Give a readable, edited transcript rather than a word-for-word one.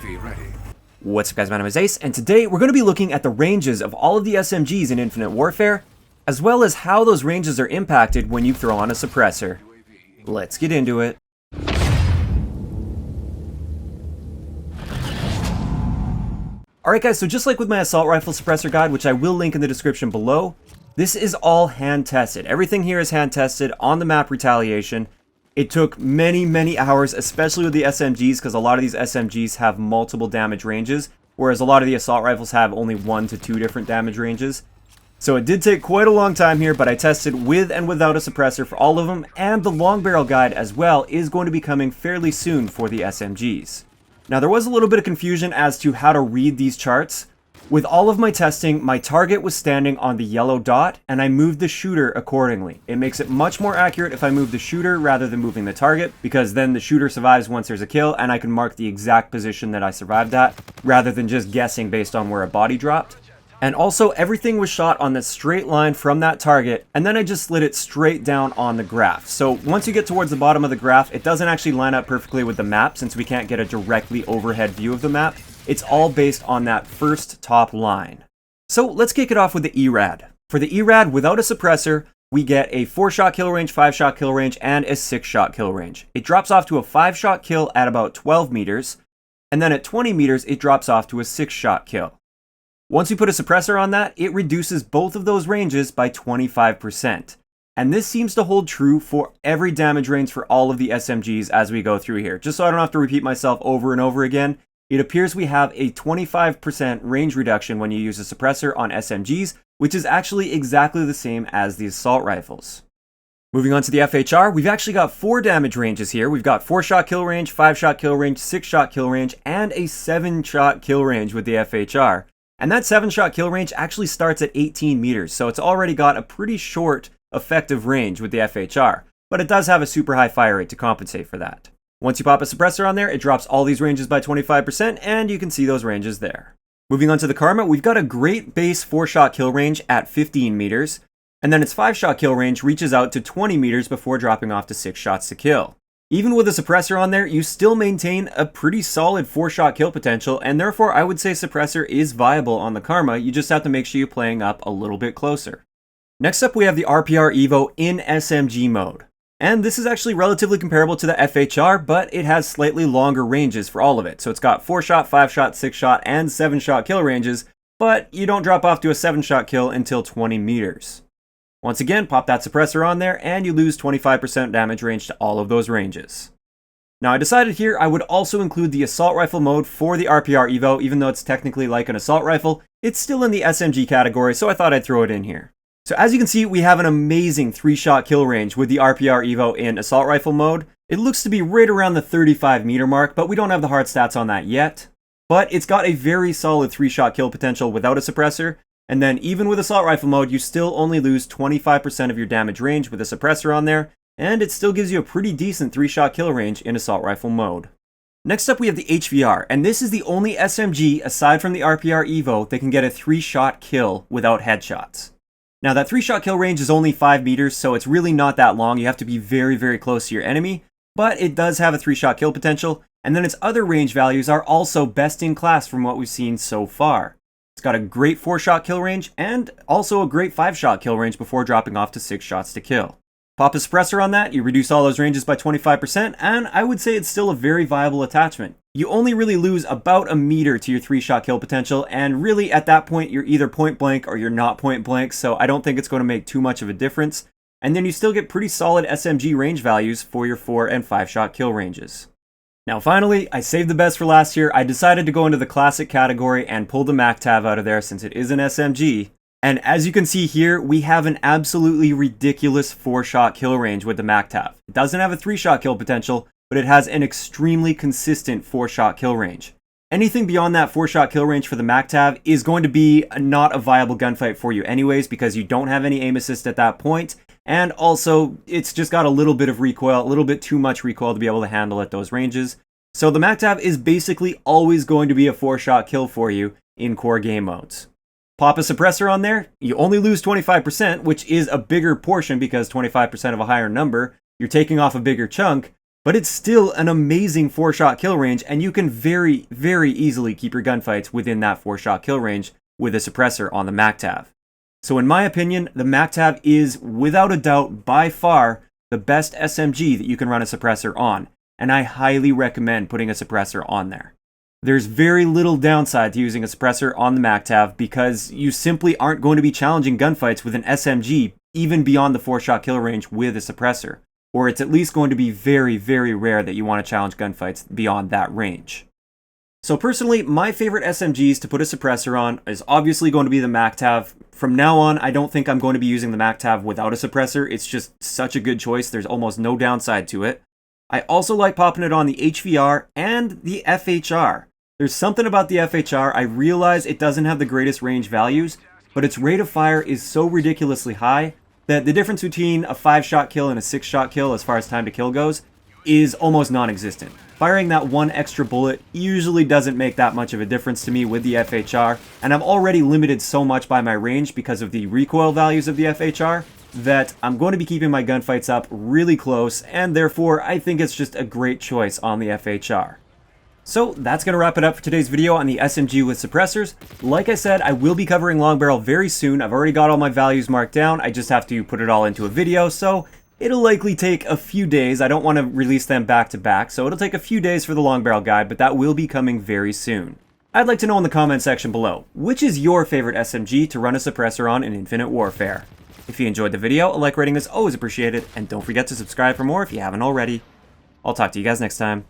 UAV ready. What's up guys, my name is Ace, and today we're going to be looking at the ranges of all of the SMGs in Infinite Warfare, as well as how those ranges are impacted when you throw on a suppressor. Let's get into it. Alright guys, so just like with my assault rifle suppressor guide, which I will link in the description below, this is all hand tested. Everything here is hand tested on the map Retaliation. It took many hours, especially with the SMGs, because a lot of these SMGs have multiple damage ranges, whereas a lot of the assault rifles have only 1 to 2 different damage ranges. So it did take quite a long time here, but I tested with and without a suppressor for all of them, and the long barrel guide as well is going to be coming fairly soon for the SMGs. Now there was a little bit of confusion as to how to read these charts. With all of my testing, my target was standing on the yellow dot, and I moved the shooter accordingly. It makes it much more accurate if I move the shooter rather than moving the target, because then the shooter survives once there's a kill, and I can mark the exact position that I survived at, rather than just guessing based on where a body dropped. And also, everything was shot on the straight line from that target, and then I just slid it straight down on the graph. So once you get towards the bottom of the graph, it doesn't actually line up perfectly with the map, since we can't get a directly overhead view of the map. It's all based on that first top line. So let's kick it off with the ERAD. For the ERAD, without a suppressor, we get a 4-shot kill range, 5-shot kill range, and a 6-shot kill range. It drops off to a 5-shot kill at about 12 meters, and then at 20 meters, it drops off to a 6-shot kill. Once you put a suppressor on that, it reduces both of those ranges by 25%. And this seems to hold true for every damage range for all of the SMGs as we go through here. Just so I don't have to repeat myself over and over again, it appears we have a 25% range reduction when you use a suppressor on SMGs, which is actually exactly the same as the assault rifles. Moving on to the FHR, we've actually got 4 damage ranges here. We've got 4-shot kill range, 5-shot kill range, 6-shot kill range, and a 7-shot kill range with the FHR. And that 7-shot kill range actually starts at 18 meters, so it's already got a pretty short effective range with the FHR, but it does have a super high fire rate to compensate for that. Once you pop a suppressor on there, it drops all these ranges by 25%, and you can see those ranges there. Moving on to the Carlmont, we've got a great base 4-shot kill range at 15 meters, and then its 5-shot kill range reaches out to 20 meters before dropping off to 6 shots to kill. Even with a suppressor on there, you still maintain a pretty solid 4-shot kill potential, and therefore I would say suppressor is viable on the Karma. You just have to make sure you're playing up a little bit closer. Next up, we have the RPR Evo in SMG mode. And this is actually relatively comparable to the FHR, but it has slightly longer ranges for all of it. So it's got 4-shot, 5-shot, 6-shot, and 7-shot kill ranges, but you don't drop off to a 7-shot kill until 20 meters. Once again, pop that suppressor on there, and you lose 25% damage range to all of those ranges. Now I decided here I would also include the assault rifle mode for the RPR Evo, even though it's technically like an assault rifle, it's still in the SMG category, so I thought I'd throw it in here. So as you can see, we have an amazing 3-shot kill range with the RPR Evo in assault rifle mode. It looks to be right around the 35 meter mark, but we don't have the hard stats on that yet. But it's got a very solid 3-shot kill potential without a suppressor, and then even with assault rifle mode, you still only lose 25% of your damage range with a suppressor on there, and it still gives you a pretty decent 3-shot kill range in assault rifle mode. Next up we have the HVR, and this is the only SMG aside from the RPR Evo that can get a 3-shot kill without headshots. Now that 3-shot kill range is only 5 meters, so it's really not that long. You have to be very close to your enemy, but it does have a 3-shot kill potential, and then its other range values are also best in class from what we've seen so far. It's got a great 4-shot kill range, and also a great 5-shot kill range before dropping off to 6 shots to kill. Pop a suppressor on that, you reduce all those ranges by 25%, and I would say it's still a very viable attachment. You only really lose about a meter to your 3-shot kill potential, and really at that point you're either point blank or you're not point blank, so I don't think it's going to make too much of a difference. And then you still get pretty solid SMG range values for your 4 and 5-shot kill ranges. Now finally, I saved the best for last here. I decided to go into the classic category and pull the MAC-TAV out of there since it is an SMG. And as you can see here, we have an absolutely ridiculous 4-shot kill range with the MAC-TAV. It doesn't have a 3-shot kill potential, but it has an extremely consistent 4-shot kill range. Anything beyond that 4-shot kill range for the MAC-TAV is going to be not a viable gunfight for you anyways, because you don't have any aim assist at that point, and also it's just got a little bit of recoil, a little bit too much recoil to be able to handle at those ranges. So the MAC-TAV is basically always going to be a 4-shot kill for you in core game modes. Pop a suppressor on there, you only lose 25%, which is a bigger portion because 25% of a higher number, you're taking off a bigger chunk, but it's still an amazing 4-shot kill range, and you can very, very easily keep your gunfights within that 4-shot kill range with a suppressor on the MACTAV. So in my opinion, the MACTAV is, without a doubt, by far, the best SMG that you can run a suppressor on, and I highly recommend putting a suppressor on there. There's very little downside to using a suppressor on the MACTAV because you simply aren't going to be challenging gunfights with an SMG even beyond the 4-shot kill range with a suppressor. Or it's at least going to be very, very rare that you want to challenge gunfights beyond that range. So personally, my favorite SMGs to put a suppressor on is obviously going to be the MACTAV. From now on, I don't think I'm going to be using the MACTAV without a suppressor. It's just such a good choice. There's almost no downside to it. I also like popping it on the HVR and the FHR. There's something about the FHR, I realize it doesn't have the greatest range values, but its rate of fire is so ridiculously high that the difference between a 5-shot kill and a 6-shot kill as far as time to kill goes is almost non-existent. Firing that one extra bullet usually doesn't make that much of a difference to me with the FHR, and I'm already limited so much by my range because of the recoil values of the FHR that I'm going to be keeping my gunfights up really close, and therefore I think it's just a great choice on the FHR. So that's going to wrap it up for today's video on the SMG with suppressors. Like I said, I will be covering long barrel very soon. I've already got all my values marked down. I just have to put it all into a video, so it'll likely take a few days. I don't want to release them back to back, so it'll take a few days for the long barrel guide, but that will be coming very soon. I'd like to know in the comment section below, which is your favorite SMG to run a suppressor on in Infinite Warfare? If you enjoyed the video, a like rating is always appreciated, and don't forget to subscribe for more if you haven't already. I'll talk to you guys next time.